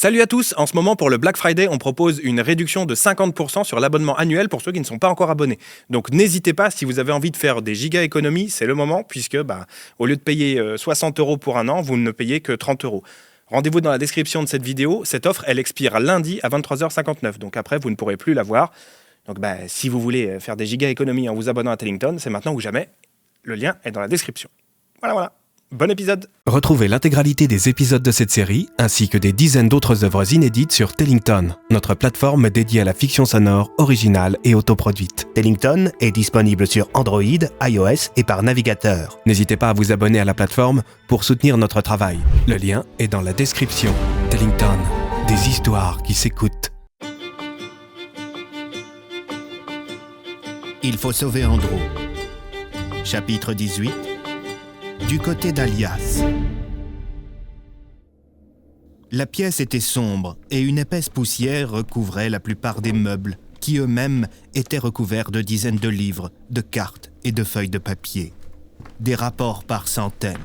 Salut à tous, en ce moment pour le Black Friday, on propose une réduction de 50% sur l'abonnement annuel pour ceux qui ne sont pas encore abonnés. Donc n'hésitez pas, si vous avez envie de faire des giga économies, c'est le moment puisque au lieu de payer 60 € pour un an, vous ne payez que 30 €. Rendez-vous dans la description de cette vidéo, cette offre elle expire lundi à 23h59, donc après vous ne pourrez plus la voir. Donc si vous voulez faire des giga économies en vous abonnant à Tellington, c'est maintenant ou jamais, le lien est dans la description. Voilà. Bon épisode. Retrouvez l'intégralité des épisodes de cette série, ainsi que des dizaines d'autres œuvres inédites sur Tellington, notre plateforme dédiée à la fiction sonore, originale et autoproduite. Tellington est disponible sur Android, iOS et par navigateur. N'hésitez pas à vous abonner à la plateforme pour soutenir notre travail. Le lien est dans la description. Tellington, des histoires qui s'écoutent. Il faut sauver Andrew. Chapitre 18. Du côté d'Alias. La pièce était sombre et une épaisse poussière recouvrait la plupart des meubles, qui eux-mêmes étaient recouverts de dizaines de livres, de cartes et de feuilles de papier. Des rapports par centaines.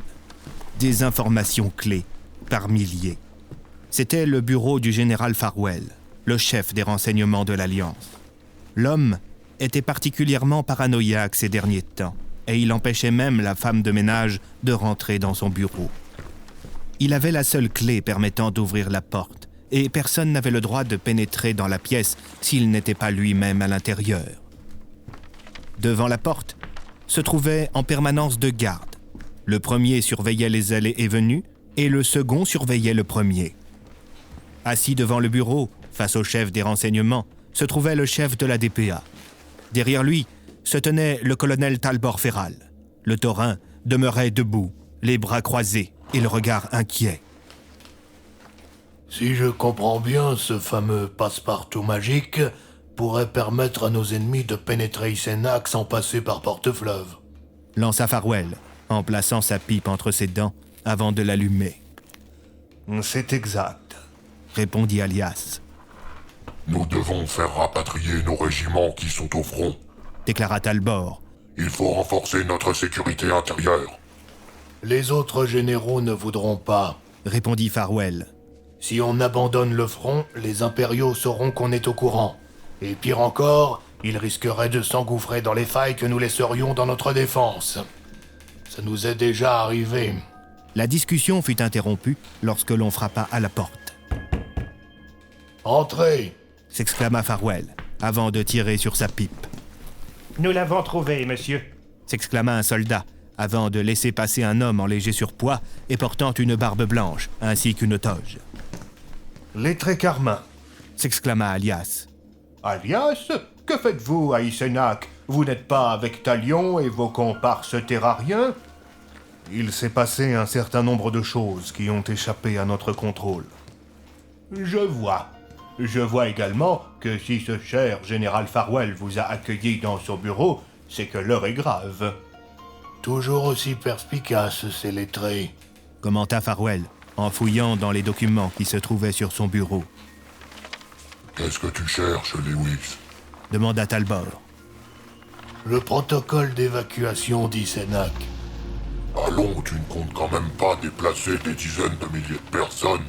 Des informations clés par milliers. C'était le bureau du général Farwell, le chef des renseignements de l'Alliance. L'homme était particulièrement paranoïaque ces derniers temps, et il empêchait même la femme de ménage de rentrer dans son bureau. Il avait la seule clé permettant d'ouvrir la porte, et personne n'avait le droit de pénétrer dans la pièce s'il n'était pas lui-même à l'intérieur. Devant la porte se trouvaient en permanence deux gardes. Le premier surveillait les allées et venues, et le second surveillait le premier. Assis devant le bureau, face au chef des renseignements, se trouvait le chef de la DPA. Derrière lui se tenait le colonel Talbot Ferral. Le taurin demeurait debout, les bras croisés et le regard inquiet. Si je comprends bien, ce fameux passe-partout magique pourrait permettre à nos ennemis de pénétrer Isenak sans passer par Porte-Fleuve. Lança Farwell, en plaçant sa pipe entre ses dents avant de l'allumer. C'est exact, Répondit Alias, Nous devons faire rapatrier nos régiments qui sont au front. déclara Talbot. Il faut renforcer notre sécurité intérieure. Les autres généraux ne voudront pas. Répondit Farwell. Si on abandonne le front, les impériaux sauront qu'on est au courant. Et pire encore, ils risqueraient de s'engouffrer dans les failles que nous laisserions dans notre défense. Ça nous est déjà arrivé. La discussion fut interrompue lorsque l'on frappa à la porte. Entrez! S'exclama Farwell, avant de tirer sur sa pipe. Nous l'avons trouvé, monsieur. S'exclama un soldat, avant de laisser passer un homme en léger surpoids et portant une barbe blanche, ainsi qu'une toge. Lettré Carmin. S'exclama Alias. Alias, que faites-vous à Isenak? Vous n'êtes pas avec Talion et vos comparses terrariens? Il s'est passé un certain nombre de choses qui ont échappé à notre contrôle. Je vois. Je vois également que si ce cher général Farwell vous a accueilli dans son bureau, c'est que l'heure est grave. Toujours aussi perspicace, ces lettrés. Commenta Farwell, en fouillant dans les documents qui se trouvaient sur son bureau. Qu'est-ce que tu cherches, Lewis? Demanda Talbot. Le protocole d'évacuation d'Isenak. Allons, tu ne comptes quand même pas déplacer des dizaines de milliers de personnes.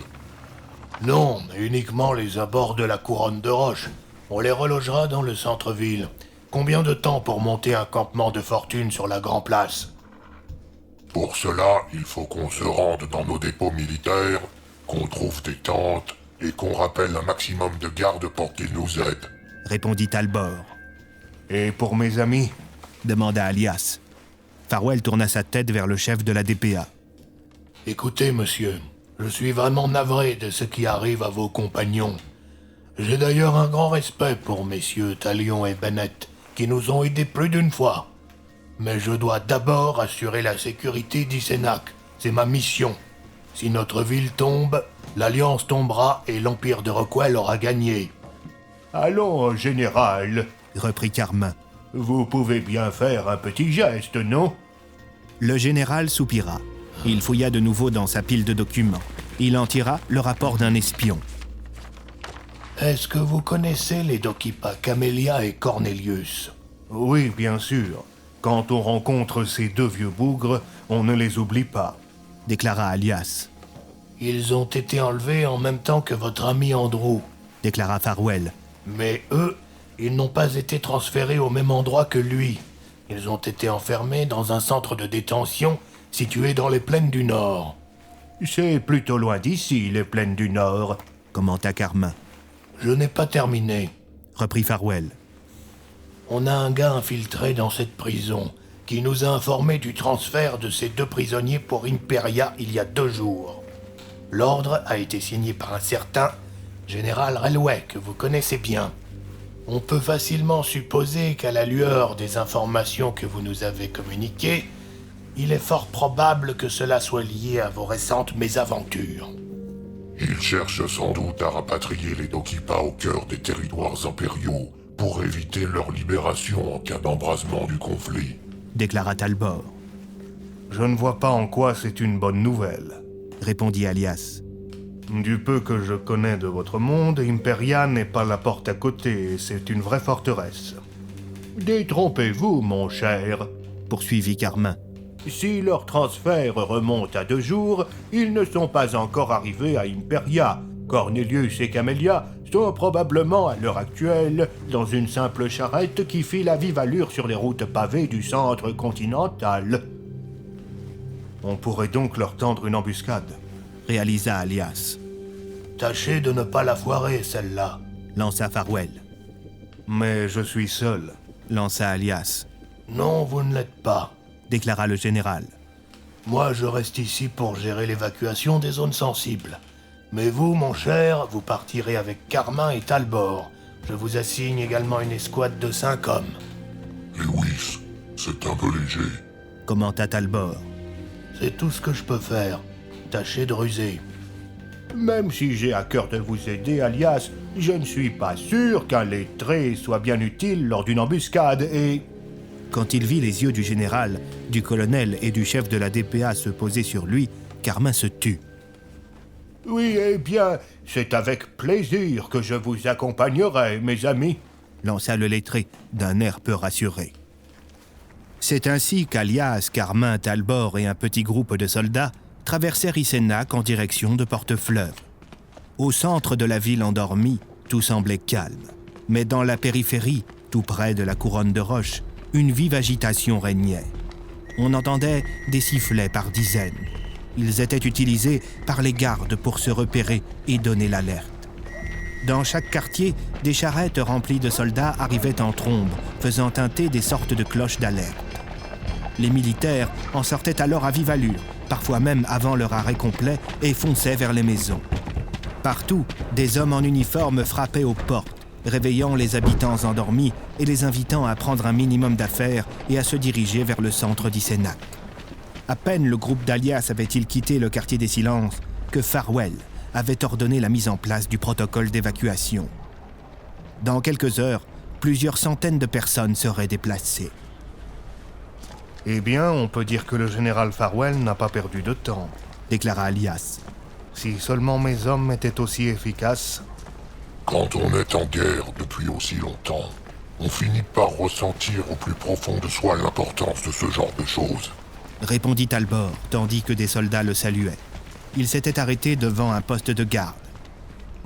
Non, mais uniquement les abords de la couronne de roche. On les relogera dans le centre-ville. Combien de temps pour monter un campement de fortune sur la Grand Place? Pour cela, il faut qu'on se rende dans nos dépôts militaires, qu'on trouve des tentes et qu'on rappelle un maximum de gardes pour qu'ils nous aident. Répondit Talbot. Et pour mes amis? Demanda Alias. Farwell tourna sa tête vers le chef de la DPA. Écoutez, monsieur, je suis vraiment navré de ce qui arrive à vos compagnons. J'ai d'ailleurs un grand respect pour messieurs Talion et Bennett, qui nous ont aidés plus d'une fois. Mais je dois d'abord assurer la sécurité d'Isenak. C'est ma mission. Si notre ville tombe, l'Alliance tombera et l'Empire de Rockwell aura gagné. Allons, général, Reprit Carmin. vous pouvez bien faire un petit geste, non? Le général soupira. Il fouilla de nouveau dans sa pile de documents. Il en tira le rapport d'un espion. Est-ce que vous connaissez les Dokipa Camélia et Cornelius? Oui, bien sûr. Quand on rencontre ces deux vieux bougres, on ne les oublie pas. Déclara Alias. Ils ont été enlevés en même temps que votre ami Andrew. déclara Farwell. Mais eux, ils n'ont pas été transférés au même endroit que lui. Ils ont été enfermés dans un centre de détention situé dans les plaines du Nord. C'est plutôt loin d'ici, les plaines du Nord, Commenta Carmin. Je n'ai pas terminé. Reprit Farwell. On a un gars infiltré dans cette prison qui nous a informé du transfert de ces 2 prisonniers pour Imperia il y a 2 jours. L'ordre a été signé par un certain Général Railway, que vous connaissez bien. On peut facilement supposer qu'à la lueur des informations que vous nous avez communiquées, il est fort probable que cela soit lié à vos récentes mésaventures. Ils cherchent sans doute à rapatrier les Dokipa au cœur des territoires impériaux pour éviter leur libération en cas d'embrasement du conflit. Déclara Talbot. Je ne vois pas en quoi c'est une bonne nouvelle. Répondit Alias. Du peu que je connais de votre monde, Imperia n'est pas la porte à côté, c'est une vraie forteresse. Détrompez-vous, mon cher. Poursuivit Carmin. Si leur transfert remonte à 2 jours, ils ne sont pas encore arrivés à Imperia. Cornelius et Camélia sont probablement à l'heure actuelle dans une simple charrette qui file à vive allure sur les routes pavées du centre continental. On pourrait donc leur tendre une embuscade. Réalisa Alias. Tâchez de ne pas la foirer, celle-là. Lança Farwell. Mais je suis seul. Lança Alias. Non, vous ne l'êtes pas. Déclara le général. Moi, je reste ici pour gérer l'évacuation des zones sensibles. Mais vous, mon cher, vous partirez avec Carmin et Talbot. Je vous assigne également une escouade de 5 hommes. Lewis, c'est un peu léger. Commenta Talbot. C'est tout ce que je peux faire. Tâchez de ruser. Même si j'ai à cœur de vous aider, Alias, je ne suis pas sûr qu'un lettré soit bien utile lors d'une embuscade et... Quand il vit les yeux du général, du colonel et du chef de la DPA se poser sur lui, Carmin se tut. Oui, eh bien, c'est avec plaisir que je vous accompagnerai, mes amis. Lança le lettré d'un air peu rassuré. C'est ainsi qu'Alias, Carmin, Talbot et un petit groupe de soldats traversèrent Isenac en direction de Portefleuve. Au centre de la ville endormie, tout semblait calme. Mais dans la périphérie, tout près de la couronne de roches, une vive agitation régnait. On entendait des sifflets par dizaines. Ils étaient utilisés par les gardes pour se repérer et donner l'alerte. Dans chaque quartier, des charrettes remplies de soldats arrivaient en trombe, faisant tinter des sortes de cloches d'alerte. Les militaires en sortaient alors à vive allure, parfois même avant leur arrêt complet, et fonçaient vers les maisons. Partout, des hommes en uniforme frappaient aux portes, réveillant les habitants endormis et les invitant à prendre un minimum d'affaires et à se diriger vers le centre d'Isenac. À peine le groupe d'Alias avait-il quitté le quartier des silences que Farwell avait ordonné la mise en place du protocole d'évacuation. Dans quelques heures, plusieurs centaines de personnes seraient déplacées. Eh bien, on peut dire que le général Farwell n'a pas perdu de temps. Déclara Alias. Si seulement mes hommes étaient aussi efficaces... Quand on est en guerre depuis aussi longtemps, on finit par ressentir au plus profond de soi l'importance de ce genre de choses. Répondit Talbot, tandis que des soldats le saluaient. Il s'était arrêté devant un poste de garde.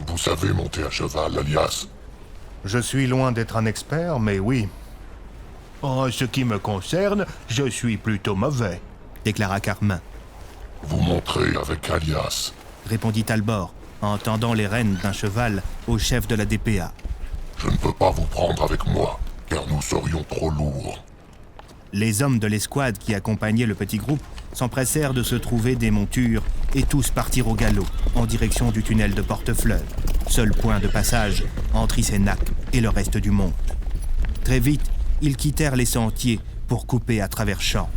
Vous savez monter à cheval, Alias? Je suis loin d'être un expert, mais oui. En ce qui me concerne, je suis plutôt mauvais. Déclara Carmin. Vous montrez avec Alias. Répondit Talbot, en tendant les rênes d'un cheval au chef de la DPA. Je ne peux pas vous prendre avec moi, car nous serions trop lourds. Les hommes de l'escouade qui accompagnaient le petit groupe s'empressèrent de se trouver des montures et tous partirent au galop, en direction du tunnel de Portefleuve, seul point de passage entre Isenac et le reste du monde. Très vite, ils quittèrent les sentiers pour couper à travers champs.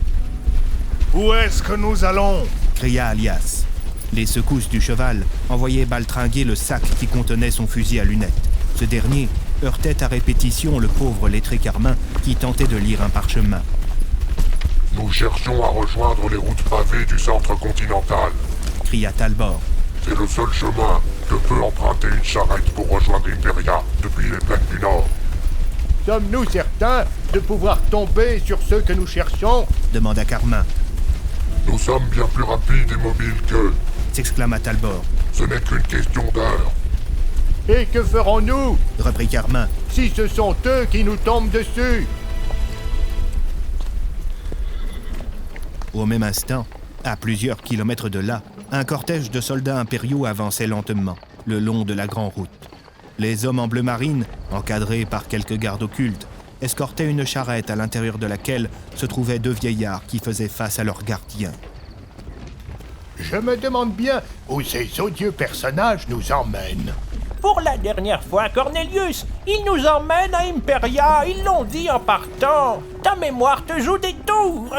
« Où est-ce que nous allons ?» cria Alias. Les secousses du cheval envoyaient baltringuer le sac qui contenait son fusil à lunettes. Ce dernier heurtait à répétition le pauvre lettré Carmin qui tentait de lire un parchemin. « Nous cherchons à rejoindre les routes pavées du centre continental. » cria Talbot. « C'est le seul chemin que peut emprunter une charrette pour rejoindre Imperia depuis les plaines du Nord. » Sommes-nous certains de pouvoir tomber sur ceux que nous cherchons ? Demanda Carmin. Nous sommes bien plus rapides et mobiles qu'eux. s'exclama Talbot. Ce n'est qu'une question d'heure. Et que ferons-nous Reprit Carmin. si ce sont eux qui nous tombent dessus? Au même instant, à plusieurs kilomètres de là, un cortège de soldats impériaux avançait lentement, le long de la grande route. Les hommes en bleu marine, encadrés par quelques gardes occultes, escortaient une charrette à l'intérieur de laquelle se trouvaient deux vieillards qui faisaient face à leurs gardiens. Je me demande bien où ces odieux personnages nous emmènent. Pour la dernière fois, Cornelius, ils nous emmènent à Imperia, ils l'ont dit en partant. Ta mémoire te joue des tours.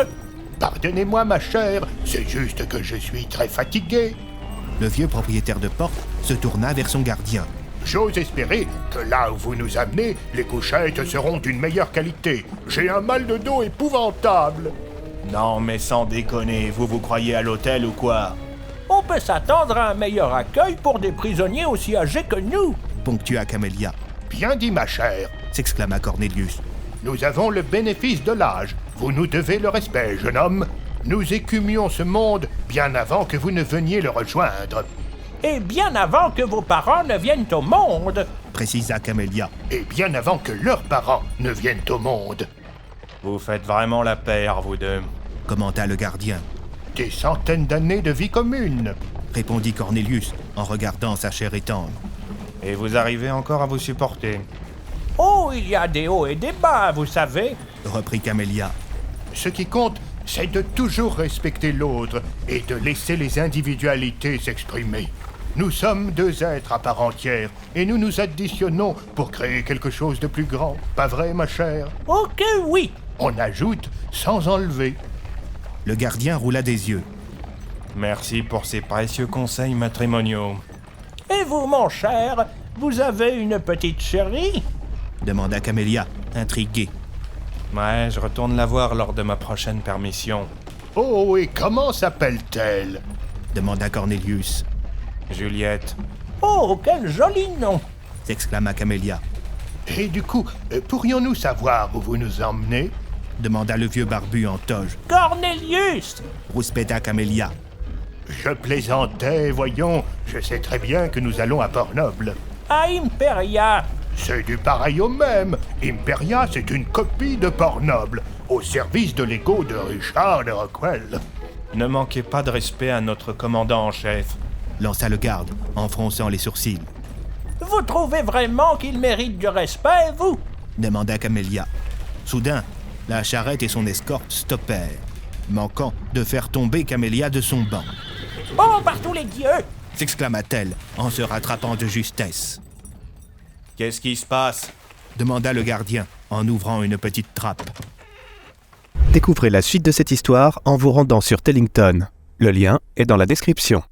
Pardonnez-moi, ma chère, c'est juste que je suis très fatigué. Le vieux propriétaire de porte se tourna vers son gardien. J'ose espérer que là où vous nous amenez, les couchettes seront d'une meilleure qualité. J'ai un mal de dos épouvantable. Non, mais sans déconner, vous croyez à l'hôtel ou quoi? On peut s'attendre à un meilleur accueil pour des prisonniers aussi âgés que nous. Ponctua Camélia, Bien dit, ma chère. s'exclama Cornelius. Nous avons le bénéfice de l'âge. Vous nous devez le respect, jeune homme. Nous écumions ce monde bien avant que vous ne veniez le rejoindre. Et bien avant que vos parents ne viennent au monde. Précisa Camélia. Et bien avant que leurs parents ne viennent au monde. Vous faites vraiment la paire, vous deux. Commenta le gardien. Des centaines d'années de vie commune. Répondit Cornelius en regardant sa chère et tendre. Et vous arrivez encore à vous supporter. Oh, il y a des hauts et des bas, vous savez. Reprit Camélia. Ce qui compte, c'est de toujours respecter l'autre et de laisser les individualités s'exprimer. Nous sommes deux êtres à part entière et nous nous additionnons pour créer quelque chose de plus grand. Pas vrai, ma chère? Ok, oui. On ajoute sans enlever. Le gardien roula des yeux. Merci pour ces précieux conseils matrimoniaux. Et vous, mon cher, vous avez une petite chérie? Demanda Camélia, intriguée. Ouais, je retourne la voir lors de ma prochaine permission. Oh, et comment s'appelle-t-elle? Demanda Cornelius. Juliette. Oh, quel joli nom. S'exclama Camélia. Et du coup, pourrions-nous savoir où vous nous emmenez? Demanda le vieux barbu en toge. Cornelius! Rouspéta Camélia. Je plaisantais, voyons. Je sais très bien que nous allons à Port-Noble. À Imperia. C'est du pareil au même. Imperia, c'est une copie de Port-Noble, au service de l'ego de Richard de Rockwell. Ne manquez pas de respect à notre commandant en chef. Lança le garde, en fronçant les sourcils. Vous trouvez vraiment qu'il mérite du respect, vous? Demanda Camélia. Soudain, la charrette et son escorte stoppèrent, manquant de faire tomber Camélia de son banc. Oh, par tous les dieux! S'exclama-t-elle en se rattrapant de justesse. Qu'est-ce qui se passe? Demanda le gardien en ouvrant une petite trappe. Découvrez la suite de cette histoire en vous rendant sur Tellington. Le lien est dans la description.